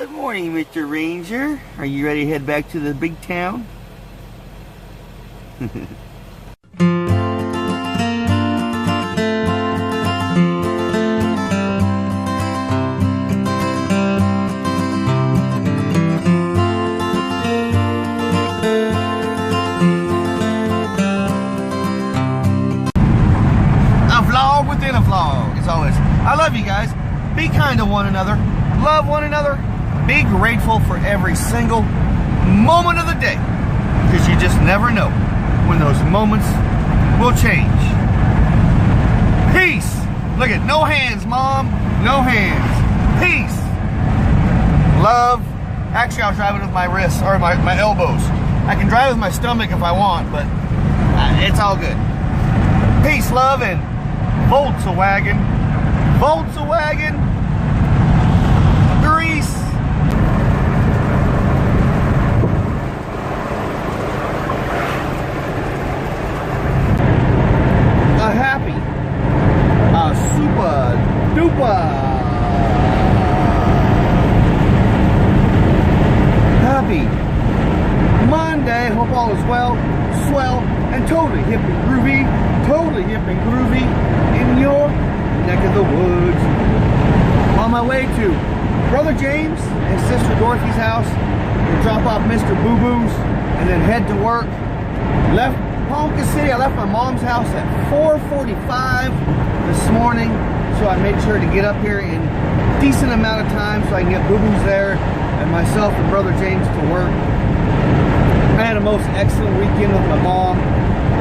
Good morning, Mr. Ranger. Are you ready to head back to the big town? A vlog within a vlog, as always. I love you guys. Be kind to one another. Love one another. Be grateful for every single moment of the day, because you just never know when those moments will change. Peace. Look at no hands, Mom. No hands. Peace. Love. Actually, I was driving with my wrists or my elbows. I can drive with my stomach if I want, but it's all good. Peace, love, and Volkswagen. Volkswagen. Grease. A happy, a super duper happy Monday. Hope all is well, swell, and totally hip and groovy. Totally hip and groovy in your neck of the woods. On my way to Brother James and Sister Dorothy's house to drop off Mr. Boo Boo's and then head to work. Left Ponca City. I left my mom's house at 4:45 this morning, so I made sure to get up here in a decent amount of time so I can get Boo Boo's there and myself and Brother James to work. I had a most excellent weekend with my mom.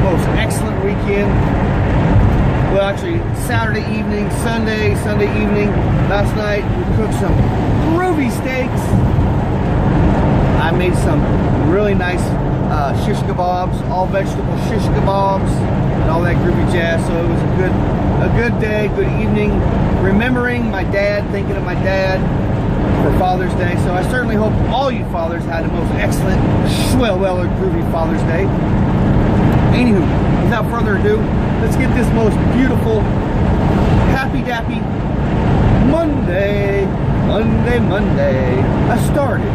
Most excellent weekend. Well, actually, Saturday evening, Sunday evening. Last night, we cooked some groovy steaks. I made some really nice shish kebabs, all vegetable shish kebabs, and all that groovy jazz. So it was a good day, good evening. Remembering my dad, thinking of my dad for Father's Day. So I certainly hope all you fathers had the most excellent, swell-weller, groovy Father's Day. Anywho, without further ado, let's get this most beautiful, happy-dappy Monday started.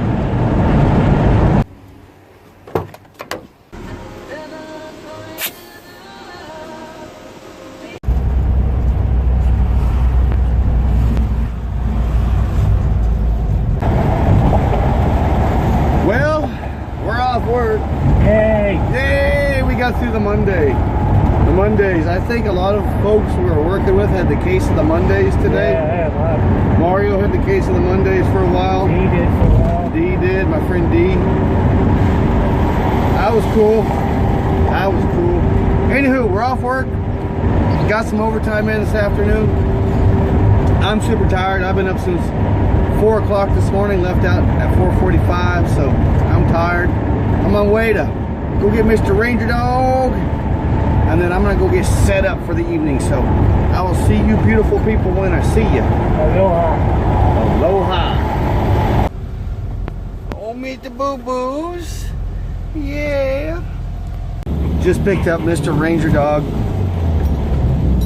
Well, we're off work. Yay, we got through the Monday. The Mondays. I think a lot of folks we were working with had the case of the Mondays today. Yeah, I had a lot. Mario had the case of the Mondays for a while. D did for a while. D did, my friend D. That was cool. That was cool. Anywho, we're off work. Got some overtime in this afternoon. I'm super tired. I've been up since 4 o'clock this morning, left out at 4:45, so I'm tired. I'm on my way to go get Mr. Ranger Dog, and then I'm gonna go get set up for the evening. So I will see you beautiful people when I see you. Aloha. Aloha. Oh, meet the Boo Boos. Yeah. Just picked up Mr. Ranger Dog.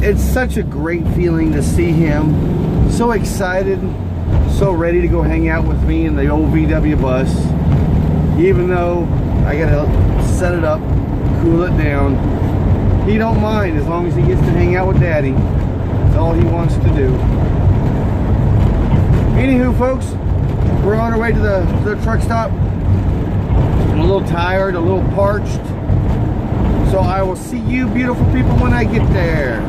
It's such a great feeling to see him. So excited, so ready to go hang out with me in the old VW bus. Even though I gotta set it up, cool it down. He don't mind as long as he gets to hang out with Daddy. That's all he wants to do. Anywho, folks, we're on our way to the truck stop. I'm a little tired, a little parched. So I will see you beautiful people when I get there.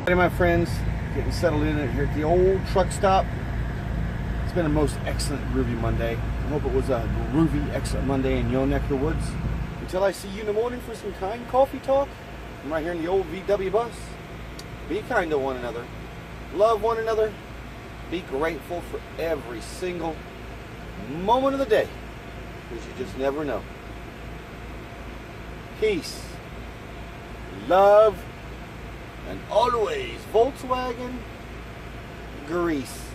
Hey my friends, getting settled in here at the old truck stop. It's been a most excellent groovy Monday. I hope it was a groovy excellent Monday in your neck of the woods. Until I see you in the morning for some kind coffee talk, I'm right here in the old VW bus. Be kind to one another. Love one another. Be grateful for every single moment of the day, because you just never know. Peace, love, and always Volkswagen grease.